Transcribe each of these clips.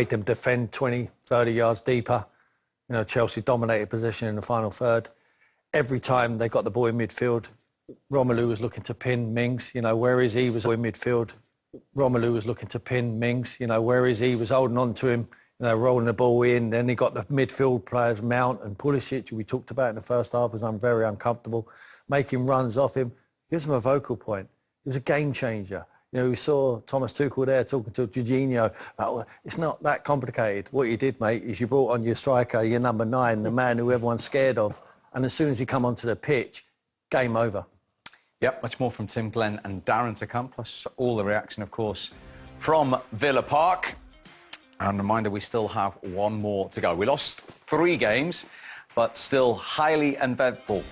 made them defend 20, 30 yards deeper. You know, Chelsea dominated possession in the final third. Every time they got the ball in midfield, Romelu was looking to pin Mings. You know, where is he? Was in midfield. Romelu was looking to pin Mings. You know, where is he? Was holding on to him. You know, rolling the ball in. Then he got the midfield players, Mount and Pulisic, we talked about in the first half, was very uncomfortable, making runs off him. Gives him a vocal point. He was a game changer. You know, we saw Thomas Tuchel there talking to Jorginho. It's not that complicated. What you did, mate, is you brought on your striker, your number 9, the man who everyone's scared of. And as soon as he come onto the pitch, game over. Yep, much more from Tim, Glenn and Darren to come, plus all the reaction, of course, from Villa Park. And reminder, we still have one more to go. We lost 3 games, but still highly eventful.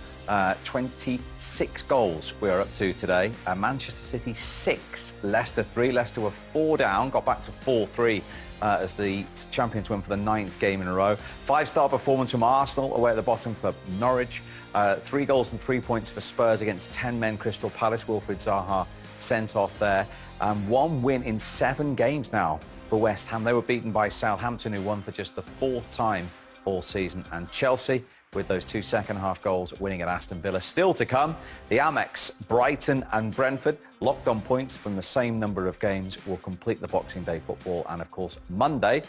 26 goals we're up to today. Manchester City 6, Leicester 3. Leicester were 4 down, got back to 4-3 as the champions win for the 9th game in a row. 5-star performance from Arsenal away at the bottom club Norwich. 3 goals and 3 points for Spurs against 10-men Crystal Palace. Wilfried Zaha sent off there. 1 win in 7 games now for West Ham. They were beaten by Southampton, who won for just the 4th time all season. And Chelsea, with those 2 second-half goals, winning at Aston Villa. Still to come, the Amex, Brighton and Brentford, locked on points from the same number of games, will complete the Boxing Day football. And, of course, Monday,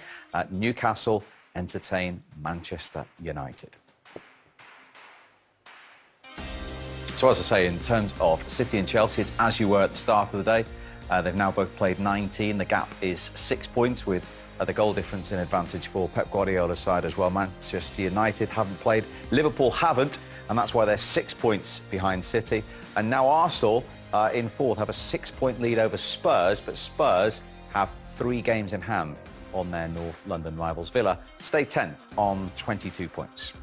Newcastle entertain Manchester United. So, as I say, in terms of City and Chelsea, it's as you were at the start of the day. They've now both played 19. The gap is 6 points, with the goal difference in advantage for Pep Guardiola's side as well. Manchester United haven't played. Liverpool haven't, and that's why they're 6 points behind City. And now Arsenal, in 4th, have a 6-point lead over Spurs, but Spurs have 3 games in hand on their North London rivals. Villa stay 10th on 22 points.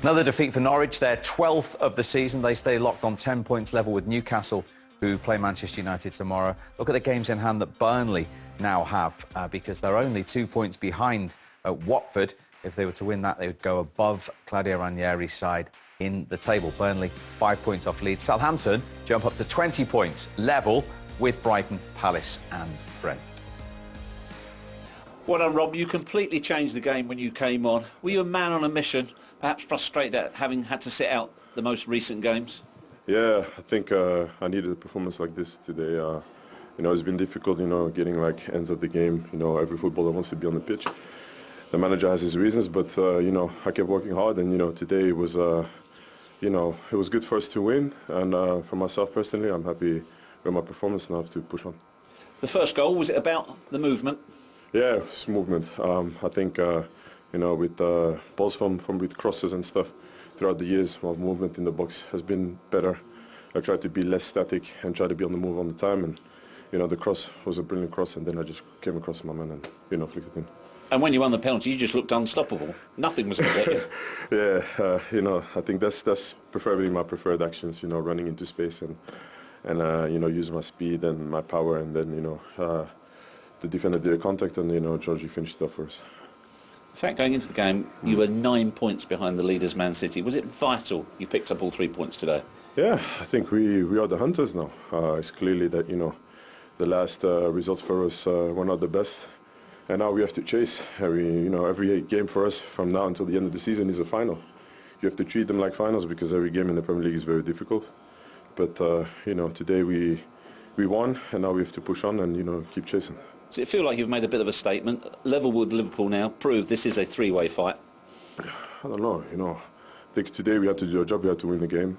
Another defeat for Norwich, their 12th of the season. They stay locked on 10 points level with Newcastle, who play Manchester United tomorrow. Look at the games in hand that Burnley now have, because they're only 2 points behind Watford. If they were to win that, they would go above Claudio Ranieri's side in the table. Burnley 5 points off Leeds. Southampton jump up to 20 points, level with Brighton, Palace and Brentford. Well done, Rob. You completely changed the game when you came on. Were you a man on a mission, perhaps frustrated at having had to sit out the most recent games? Yeah, I think I needed a performance like this today. You know, it's been difficult, you know, getting like ends of the game. You know, every footballer wants to be on the pitch. The manager has his reasons, but you know, I kept working hard, and you know, today it was, you know, it was good for us to win. And for myself personally, I'm happy with my performance, and I have to push on. The first goal, was it about the movement? Yeah, it's movement. I think you know, with balls from with crosses and stuff throughout the years, my movement in the box has been better. I tried to be less static and try to be on the move all the time, and you know, the cross was a brilliant cross, and then I just came across my man and, you know, flicked it in. And when you won the penalty, you just looked unstoppable. Nothing was going to get you. Yeah, you know, I think that's preferably my preferred actions, you know, running into space and you know, using my speed and my power, and then, you know, the defender did a contact, and, you know, Georgie finished it off for us. In fact, going into the game, you were 9 points behind the leaders, Man City. Was it vital you picked up all 3 points today? Yeah, I think we are the hunters now. It's clearly that, you know, the last results for us were not the best, and now we have to chase. Every game for us from now until the end of the season is a final. You have to treat them like finals, because every game in the Premier League is very difficult. But you know, today we won, and now we have to push on and, you know, keep chasing. Does it feel like you've made a bit of a statement? Level with Liverpool now, prove this is a 3-way fight. I don't know, you know. I think today we had to do our job, we had to win the game.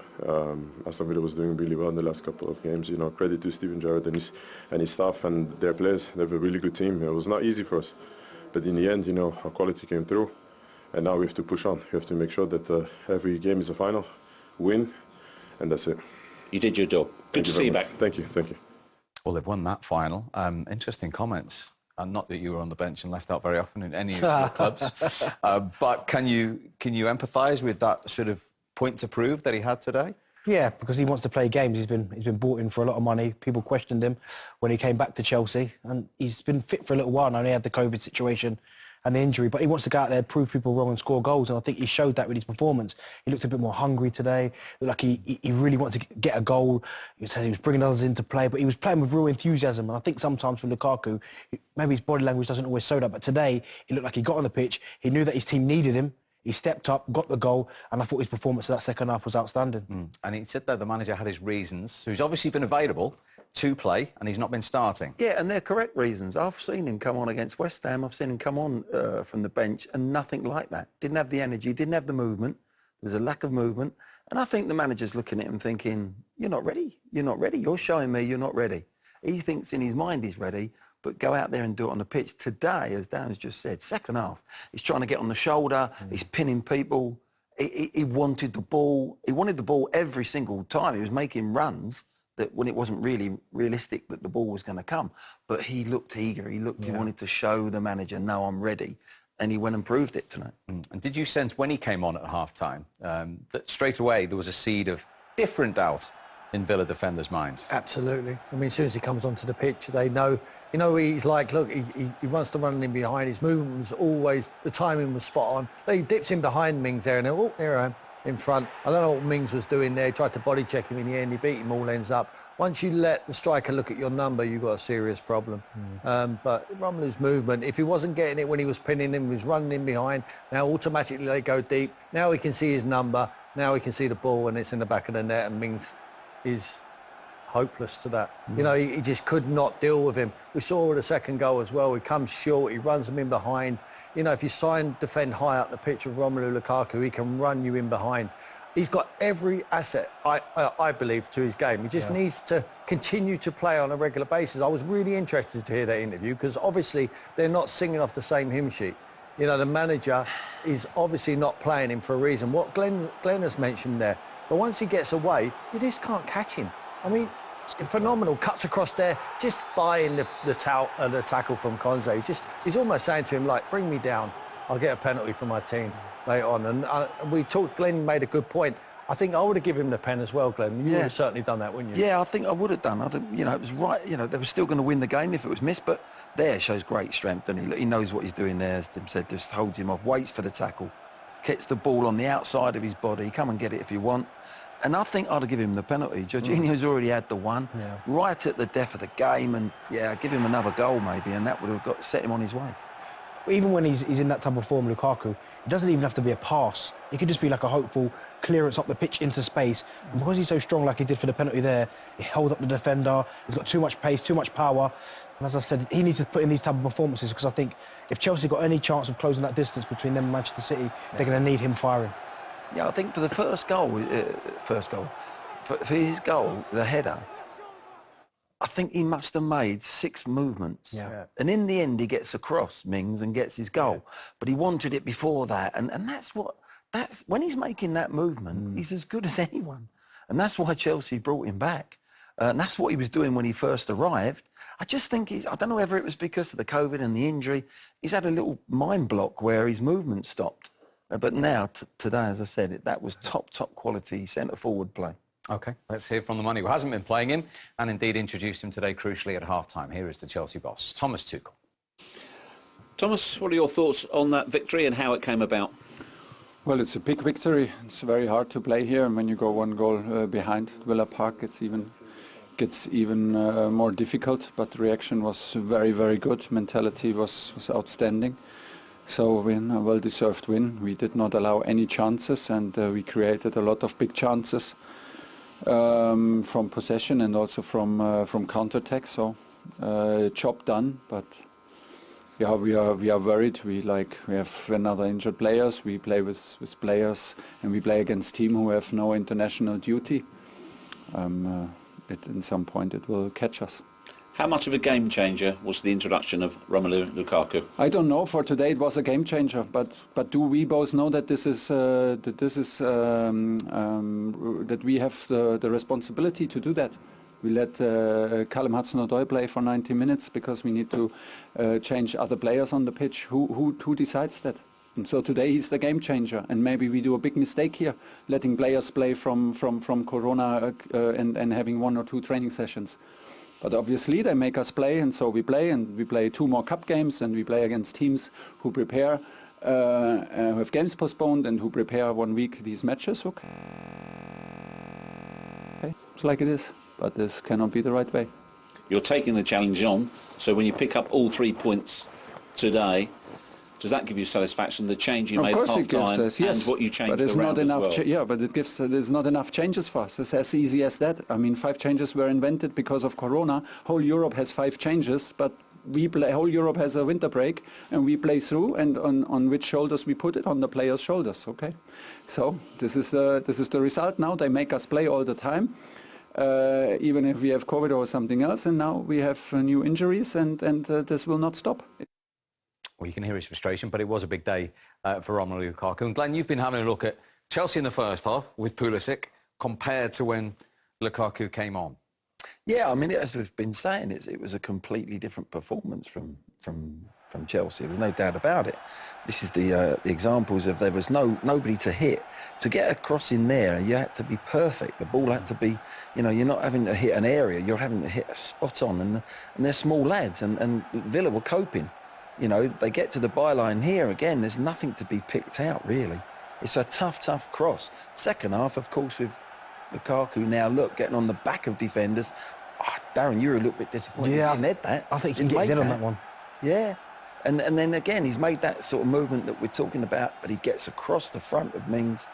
Aston Villa was doing really well in the last couple of games. You know, credit to Steven Gerrard and his staff and their players. They have a really good team. It was not easy for us. But in the end, you know, our quality came through. And now we have to push on. We have to make sure that every game is a final, win, and that's it. You did your job. Good to see you back. Thank you, thank you. Well, they've won that final. Interesting comments. And not that you were on the bench and left out very often in any of your clubs. But can you empathise with that sort of point to prove that he had today? Yeah, because he wants to play games. He's been bought in for a lot of money. People questioned him when he came back to Chelsea, and he's been fit for a little while now. He had the COVID situation, and the injury, but he wants to go out there, prove people wrong and score goals, and I think he showed that with his performance. He looked a bit more hungry today, looked like he really wanted to get a goal. He was bringing others into play, but he was playing with real enthusiasm, and I think sometimes for Lukaku, maybe his body language doesn't always show that, but today he looked like he got on the pitch, he knew that his team needed him, he stepped up, got the goal, and I thought his performance in that second half was outstanding. And he said that the manager had his reasons, so he's obviously been available to play, and he's not been starting. Yeah, and they're correct reasons. I've seen him come on against West Ham. I've seen him come on from the bench, and nothing like that. Didn't have the energy, didn't have the movement. There was a lack of movement. And I think the manager's looking at him thinking, you're not ready. You're not ready. You're showing me you're not ready. He thinks in his mind he's ready, but go out there and do it on the pitch. Today, as Dan's just said, second half, he's trying to get on the shoulder. He's pinning people. He wanted the ball. He wanted the ball every single time. He was making runs that when it wasn't really realistic that the ball was going to come. But he looked eager. He wanted to show the manager, no, I'm ready. And he went and proved it tonight. And did you sense when he came on at half-time that straight away there was a seed of different doubt in Villa defenders' minds? Absolutely. I mean, as soon as he comes onto the pitch, they know, you know, he's like, look, he wants to run in behind. His movement was always, the timing was spot on. He dips in behind Mings there and oh, there I am. In front. I don't know what Mings was doing there. He tried to body check him in the end. He beat him all ends up. Once you let the striker look at your number, you've got a serious problem. But Romelu's movement, if he wasn't getting it when he was pinning him, he was running in behind. Now automatically they go deep. Now he can see his number. Now he can see the ball and it's in the back of the net, and Mings is hopeless to that. You know, he just could not deal with him. We saw with the second goal as well. He comes short. He runs him in behind. You know, if you try and defend high up the pitch with Romelu Lukaku, he can run you in behind. He's got every asset, I believe, to his game. He just needs to continue to play on a regular basis. I was really interested to hear that interview because obviously they're not singing off the same hymn sheet. You know, the manager is obviously not playing him for a reason. What Glenn has mentioned there. But once he gets away, you just can't catch him. I mean, phenomenal, cuts across there, just buying the tackle from Konze. He's almost saying to him, like, bring me down, I'll get a penalty for my team later on. And we talked, Glenn made a good point. I think I would have given him the pen as well, Glenn. You would have certainly done that, wouldn't you? Yeah, I think I would have done. You know, it was right. You know, they were still going to win the game if it was missed, but there shows great strength, and he knows what he's doing there. As Tim said, just holds him off, waits for the tackle, gets the ball on the outside of his body. Come and get it if you want. And I think I'd have given him the penalty. Jorginho's already had the one, right at the death of the game, and give him another goal maybe, and that would have set him on his way. Even when he's in that type of form, Lukaku, it doesn't even have to be a pass. It could just be like a hopeful clearance up the pitch into space. And because he's so strong like he did for the penalty there, he held up the defender, he's got too much pace, too much power. And as I said, he needs to put in these type of performances because I think if Chelsea got any chance of closing that distance between them and Manchester City, they're going to need him firing. Yeah, I think for the first goal, for his goal, the header, I think he must have made 6 movements. Yeah. And in the end, he gets across Mings and gets his goal. Yeah. But he wanted it before that. And that's when he's making that movement, he's as good as anyone. And that's why Chelsea brought him back. And that's what he was doing when he first arrived. I just think I don't know whether it was because of the COVID and the injury, he's had a little mind block where his movement stopped. But now, today, as I said, that was top quality centre-forward play. OK, let's hear from the man who hasn't been playing him and indeed introduced him today crucially at half-time. Here is the Chelsea boss, Thomas Tuchel. Thomas, what are your thoughts on that victory and how it came about? Well, it's a big victory. It's very hard to play here, and when you go 1 goal behind Villa Park, it gets even more difficult. But the reaction was very, very good. Mentality was outstanding. So a well-deserved win. We did not allow any chances, and we created a lot of big chances from possession and also from counter-attack. So job done, but yeah, we are worried. We have another injured players. We play with players, and we play against team who have no international duty. In some point it will catch us. How much of a game changer was the introduction of Romelu Lukaku? I don't know. For today it was a game changer, but do we both know that that we have the responsibility to do that? We let ᴅᴏᴀ play for 90 minutes because we need to change other players on the pitch. Who decides that? And so today he's the game changer, and maybe we do a big mistake here, letting players play from Corona and having 1 or 2 training sessions. But obviously they make us play, and so we play, and we play 2 more cup games, and we play against teams who prepare, who have games postponed, and who prepare 1 week these matches. Okay, it's like it is, but this cannot be the right way. You're taking the challenge on, so when you pick up all 3 points today, does that give you satisfaction? The change you Of made at course half it gives time us, yes, and what you changed but there's around not enough. as well. Yeah, but there's not enough changes for us. It's as easy as that. I mean, 5 changes were invented because of Corona. Whole Europe has 5 changes, but whole Europe has a winter break, and we play through. And on which shoulders we put it? On the players' shoulders. Okay, so this is the result. Now they make us play all the time. Even if we have COVID or something else, and now we have new injuries, and this will not stop. Well, you can hear his frustration, but it was a big day for Romelu Lukaku. And Glenn, you've been having a look at Chelsea in the first half with Pulisic compared to when Lukaku came on. Yeah, I mean, as we've been saying, it was a completely different performance from Chelsea. There's no doubt about it. This is the examples of there was nobody to hit. To get a cross in there, you had to be perfect. The ball had to be, you know, you're not having to hit an area, you're having to hit a spot on. And they're small lads, and Villa were coping. You know, they get to the byline here again, there's nothing to be picked out, really. It's a tough cross. Second half, of course, with Lukaku now, look, getting on the back of defenders. Oh, Darren, you're a little bit disappointed. Yeah, he didn't head that. I think he can get in on that one. Yeah. And then again, he's made that sort of movement that we're talking about, but he gets across the front of Mings.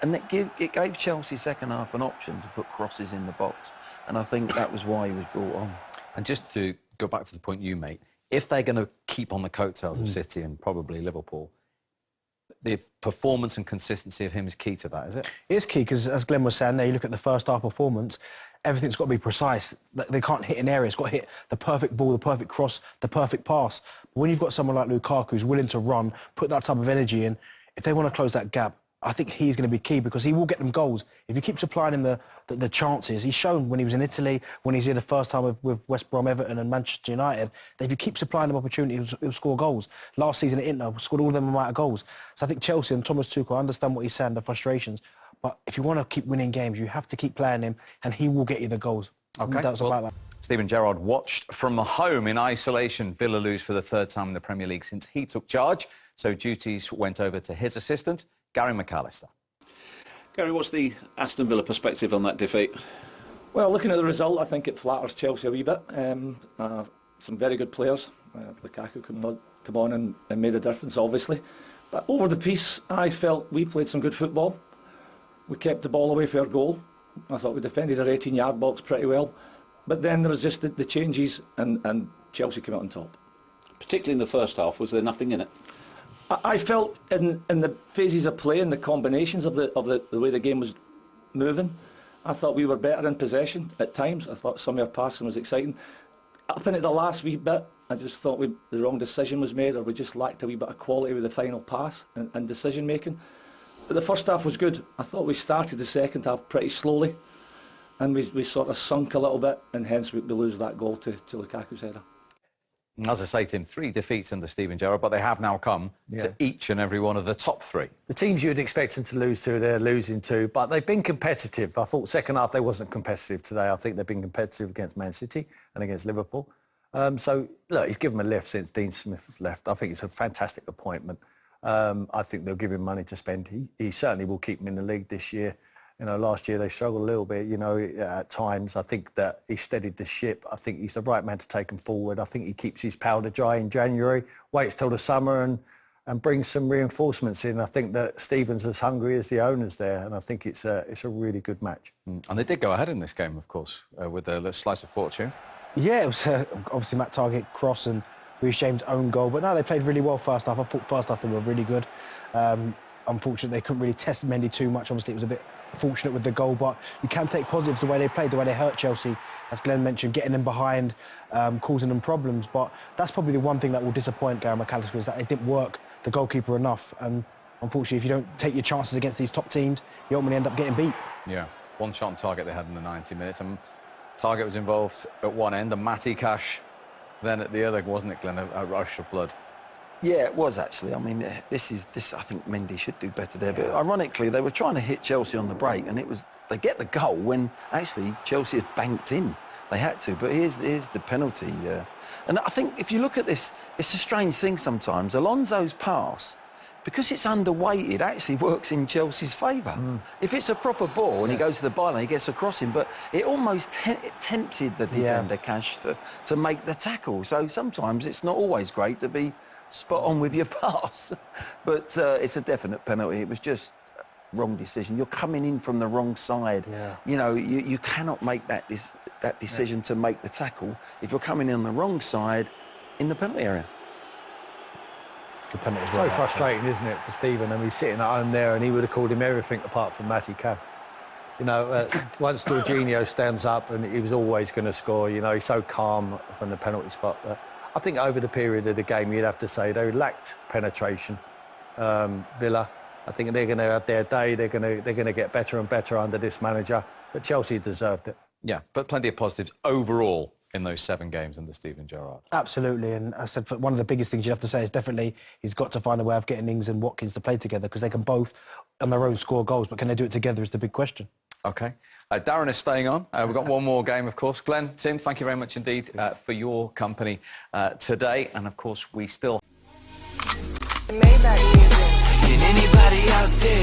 And it gave Chelsea second half an option to put crosses in the box. And I think that was why he was brought on. And just to go back to the point you made, if they're going to keep on the coattails of City and probably Liverpool, the performance and consistency of him is key to that, is it? It is key because, as Glenn was saying there, you look at the first half performance, everything's got to be precise. They can't hit an area. It's got to hit the perfect ball, the perfect cross, the perfect pass. But when you've got someone like Lukaku who's willing to run, put that type of energy in, if they want to close that gap, I think he's going to be key because he will get them goals. If you keep supplying him the chances, he's shown when he was in Italy, when he's here the first time with West Brom, Everton and Manchester United, that if you keep supplying him opportunities, he'll score goals. Last season at Inter, scored all of them amount of goals. So I think Chelsea and Thomas Tuchel understand what he's saying, the frustrations. But if you want to keep winning games, you have to keep playing him, and he will get you the goals. Okay. That's about that. Steven Gerrard watched from home in isolation Villa lose for the 3rd time in the Premier League since he took charge. So duties went over to his assistant, Gary McAllister. Gary, what's the Aston Villa perspective on that defeat? Well, looking at the result, I think it flatters Chelsea a wee bit. Some very good players. Lukaku come on and made a difference, obviously. But over the piece, I felt we played some good football. We kept the ball away for our goal. I thought we defended our 18-yard box pretty well. But then there was just the changes, and Chelsea came out on top. Particularly in the first half, was there nothing in it? I felt in the phases of play and the combinations of the way the game was moving, I thought we were better in possession at times. I thought some of our passing was exciting. Up into the last wee bit, I just thought the wrong decision was made, or we just lacked a wee bit of quality with the final pass and decision making. But the first half was good. I thought we started the second half pretty slowly, and we sort of sunk a little bit, and hence we lose that goal to Lukaku's header. As I say, Tim, 3 defeats under Steven Gerrard, but they have now come to each and every one of the top 3. The teams you'd expect them to lose to, they're losing to, but they've been competitive. I thought second half they wasn't competitive today. I think they've been competitive against Man City and against Liverpool. So, look, he's given them a lift since Dean Smith has left. I think it's a fantastic appointment. I think they'll give him money to spend. He certainly will keep them in the league this year. You know, last year they struggled a little bit, you know, at times. I think that he steadied the ship. I think he's the right man to take them forward. I think he keeps his powder dry in January, waits till the summer and brings some reinforcements in. I think that Stephen's as hungry as the owners there, and I think it's a really good match. And they did go ahead in this game, of course, with a slice of fortune. Yeah, it was obviously Matt Targett cross and Reece James' own goal. But no, they played really well first half. I thought first half they were really good. Unfortunately, they couldn't really test Mendy too much. Obviously, it was a bit fortunate with the goal, but you can take positives the way they played, the way they hurt Chelsea, as Glenn mentioned, getting them behind, causing them problems. But that's probably the one thing that will disappoint Gary McAllister, is that it didn't work the goalkeeper enough. And unfortunately, if you don't take your chances against these top teams, you ultimately end up getting beat. Yeah, one shot on target they had in the 90 minutes, and Target was involved at one end, and Matty Cash then at the other, wasn't it, Glenn? A rush of blood. Yeah, it was actually. I mean, this. I think Mendy should do better there. But ironically, they were trying to hit Chelsea on the break, and they get the goal when actually Chelsea had banked in. They had to, but here's the penalty. And I think if you look at this, it's a strange thing sometimes. Alonso's pass, because it's underweighted, actually works in Chelsea's favour. If it's a proper ball and he goes to the byline, he gets across him, but it almost tempted the defender, Cash, to make the tackle. So sometimes it's not always great to be spot on with your pass. But it's a definite penalty. It was just wrong decision. You're coming in from the wrong side. You know, you cannot make that decision to make the tackle if you're coming in on the wrong side in the penalty area. So frustrating, isn't it, for Stephen? I mean, he's sitting at home there and he would have called him everything apart from Matty Cash. You know, once Jorginho stands up, and he was always going to score, you know, he's so calm from the penalty spot. I think over the period of the game, you'd have to say they lacked penetration, Villa. I think they're going to have their day. They're going to get better and better under this manager. But Chelsea deserved it. Yeah, but plenty of positives overall in those 7 games under Steven Gerrard. Absolutely, and I said one of the biggest things you have to say is definitely he's got to find a way of getting Ings and Watkins to play together, because they can both on their own score goals, but can they do it together is the big question. OK. Darren is staying on. We've got one more game, of course. Glenn, Tim, thank you very much indeed for your company today. And, of course, we still... Can anybody out there